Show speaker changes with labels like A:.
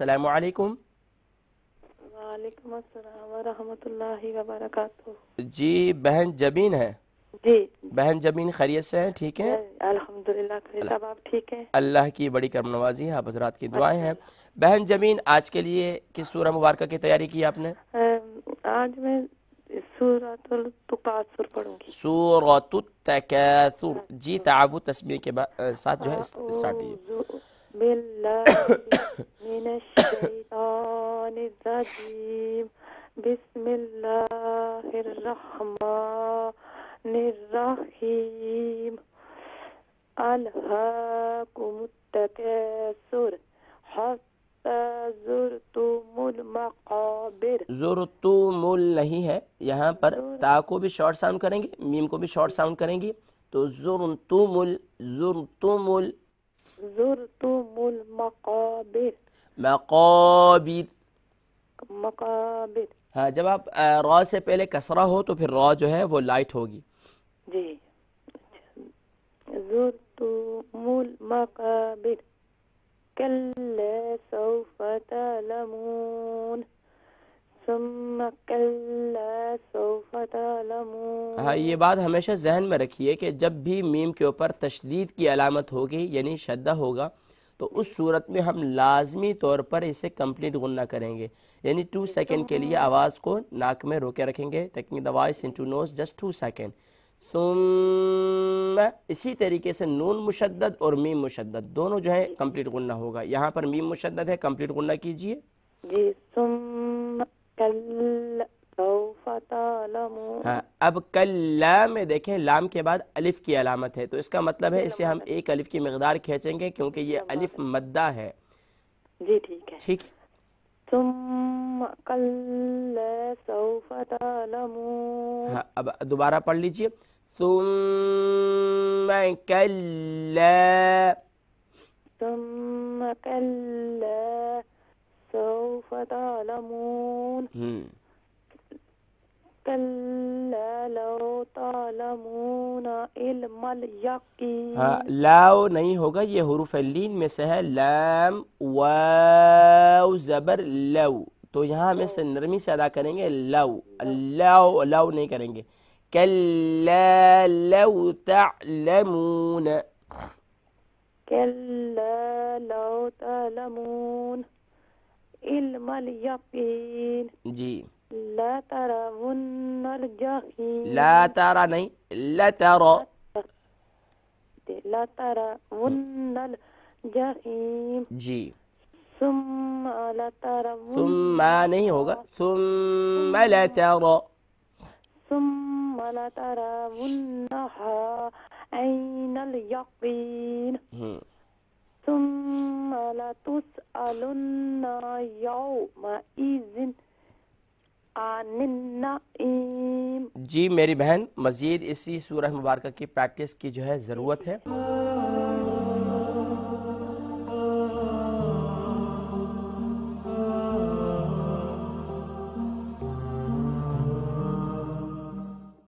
A: अस्सलामु अलैकुम।
B: वालेकुम अस्सलाम वरहमतुल्लाहि वबरकातुहू।
A: जी बहन जबीन है।
B: जी
A: बहन जबीन खैरियत से हैं, ठीक हैं?
B: अल्हम्दुलिल्लाह। खैर साहब आप ठीक हैं?
A: अल्लाह की बड़ी करम नवाजी है, आप हजरात की दुआएं हैं।
B: अच्छा।
A: बहन जबीन, आज के लिए किस सूरह मुबारक की तैयारी की आपने?
B: आज मैं सूरतुल तकासुर पढ़ूंगी।
A: सूरतुत तकासुर। जी तावुत तस्बीह के साथ जो है स्टार्ट कीजिए।
B: अऊज़ु बिल्लाहि मिनश शैतानिर रजीम। बिस्मिल्लाहिर रहमानिर रहीम। अलहाकुमुत तकासुर हत्ता ज़ुरतुमुल मक़ाबिर।
A: ज़ुरतुमुल नहीं है, यहाँ पर ता को भी शॉर्ट साउंड करेंगे, मीम को भी शॉर्ट साउंड करेंगे, तो ज़ुरतुमुल ज़ुरतुमुल
B: ज़ुरतुमुल मक़ाबिर।
A: मक़ाबिर।
B: मक़ाबिर।
A: हाँ, जब आप रॉ से पहले कसरा हो तो फिर रॉ जो है वो लाइट होगी।
B: जी। ज़ुरतुमुल मक़ाबिर कल्ला सौफ़ तअलमून सुम्मा कल्ला सौफ़ तअलमून।
A: हाँ, ये बात हमेशा जहन में रखिए कि जब भी मीम के ऊपर तशदीद की अलामत होगी यानी शद्दा होगा तो उस सूरत में हम लाजमी तौर पर इसे कंप्लीट गुन्ना करेंगे, यानी 2 सेकंड के लिए आवाज़ को नाक में रोके रखेंगे, taking the voice into nose just 2 second. सुम्मा, इसी तरीके से नून मुशद्दद और मीम मुशद्दद दोनों जो है कंप्लीट गुन्ना होगा। यहाँ पर मीम मुशद्दद है, कंप्लीट गुन्ना कीजिए।
B: जी। सुम्मा कल्ला सौफ़ तअलमून।
A: हाँ, अब कल लाम में देखें, लाम के बाद अलिफ की अलामत है, तो इसका मतलब है इसे हम एक अलिफ की मिकदार खींचेंगे क्योंकि ये अलिफ मद्दा है।
B: जी ठीक है।
A: ठीक है।
B: सुम्मा कल्ला सौफ़ तअलमून।
A: हाँ, अब दोबारा पढ़ लीजिए। सुम्मा कल्ला।
B: सुम्मा कल्ला सौफ़ तअलमून कल्ला लौ तअलमून इल्मल यकीन।
A: हाँ, लाव नहीं होगा, ये हुरूफ लीन में से है, लाम वाव जबर लव, तो यहाँ हम इसे नरमी से अदा करेंगे, लव लव लव नहीं करेंगे। कल्ला लव तअलमून।
B: कल्ला लौ तअलमून इल्मल यकीन
A: जी,
B: ला तरवुन्नल जहीम।
A: ला तारा नहीं, ला तारा।
B: ला तरवुन्नल जहीम
A: जी,
B: सुम्मा ला तरवुन्न
A: सुम्मा नहीं होगा, सुम्मा ला तारा।
B: सुम्मा ला तरवुन्नहा ऐनल यकीन सुम्मा ला तुसअलुन्ना यौमइज़िन अनिन नईम।
A: जी मेरी बहन, मज़ीद इसी सूरह मुबारक की प्रैक्टिस की जो है ज़रूरत है।